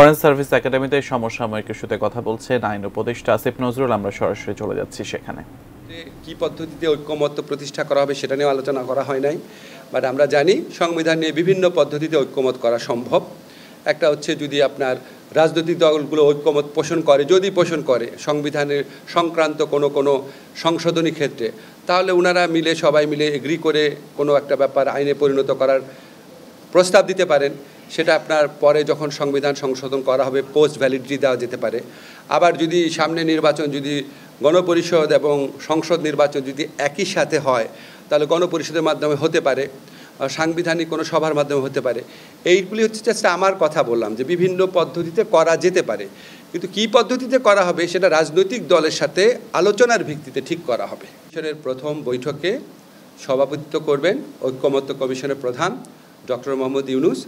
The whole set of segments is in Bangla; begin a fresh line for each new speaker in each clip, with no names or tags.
ফরেন সার্ভিস একাডেমিতে সমসাময়িক ইস্যুতে কথা বলছেন আইন উপদেষ্টা আসিফ নজরুল। আমরা সরাসরি চলে যাচ্ছি সেখানে।
কি পদ্ধতিতে ঐক্যমত্য প্রতিষ্ঠা করা হবে সেটা নিয়ে আলোচনা করা হয় নাই, বাট আমরা জানি সংবিধান নিয়ে বিভিন্ন পদ্ধতিতে ঐক্যমত করা সম্ভব। একটা হচ্ছে যদি আপনার রাজনৈতিক দলগুলো ঐক্যমত পোষণ করে, যদি পোষণ করে সংবিধানের সংক্রান্ত কোনো সংশোধনী ক্ষেত্রে, তাহলে ওনারা মিলে সবাই মিলে এগ্রি করে কোনো একটা ব্যাপার আইনে পরিণত করার প্রস্তাব দিতে পারেন। সেটা আপনার পরে যখন সংবিধান সংশোধন করা হবে পোস্ট ভ্যালিডিটি দেওয়া যেতে পারে। আবার যদি সামনে নির্বাচন, যদি গণপরিষদ এবং সংসদ নির্বাচন যদি একই সাথে হয়, তাহলে গণপরিষদের মাধ্যমে হতে পারে, সাংবিধানিক কোনো সভার মাধ্যমে হতে পারে। এইগুলি হচ্ছে জাস্ট আমার কথা বললাম যে বিভিন্ন পদ্ধতিতে করা যেতে পারে, কিন্তু কী পদ্ধতিতে করা হবে সেটা রাজনৈতিক দলের সাথে আলোচনার ভিত্তিতে ঠিক করা হবে। কমিশনের প্রথম বৈঠকে সভাপতিত্ব করবেন ঐক্যমত্য কমিশনের প্রধান ডক্টর মোহাম্মদ ইউনূস,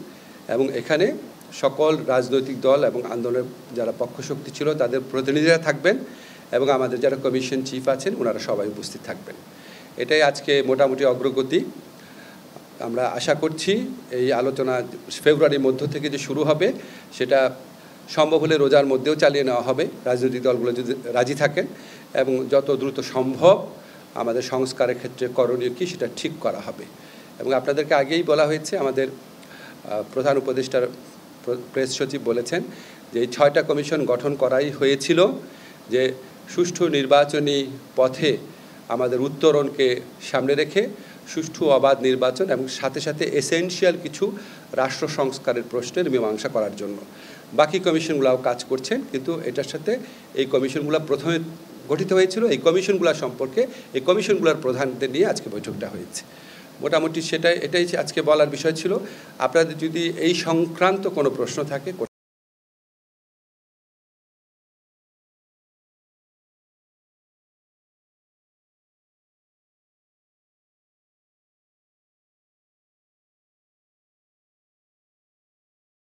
এবং এখানে সকল রাজনৈতিক দল এবং আন্দোলনের যারা পক্ষশক্তি ছিল তাদের প্রতিনিধিরা থাকবেন, এবং আমাদের যারা কমিশন চিফ আছেন ওনারা সবাই উপস্থিত থাকবেন। এটাই আজকে মোটামুটি অগ্রগতি। আমরা আশা করছি এই আলোচনা ফেব্রুয়ারির মধ্য থেকে যে শুরু হবে সেটা সম্ভব হলে রোজার মধ্যেও চালিয়ে নেওয়া হবে, রাজনৈতিক দলগুলো যদি রাজি থাকেন, এবং যত দ্রুত সম্ভব আমাদের সংস্কারের ক্ষেত্রে করণীয় কী সেটা ঠিক করা হবে। এবং আপনাদেরকে আগেই বলা হয়েছে, আমাদের প্রধান উপদেষ্টার প্রেস সচিব বলেছেন যে এই 6টা কমিশন গঠন করাই হয়েছিল যে সুষ্ঠু নির্বাচনী পথে আমাদের উত্তরণকে সামনে রেখে সুষ্ঠু অবাধ নির্বাচন এবং সাথে সাথে এসেনশিয়াল কিছু রাষ্ট্র সংস্কারের প্রশ্নের মীমাংসা করার জন্য। বাকি কমিশনগুলোও কাজ করছেন, কিন্তু এটার সাথে এই কমিশনগুলো প্রথমে গঠিত হয়েছিল। এই কমিশনগুলো সম্পর্কে এই কমিশনগুলোর প্রধানদের নিয়ে আজকে বৈঠকটা হয়েছে। মোটামুটি এটাই আজকে বলার বিষয় ছিল। আপনাদের যদি এই সংক্রান্ত কোনো প্রশ্ন থাকে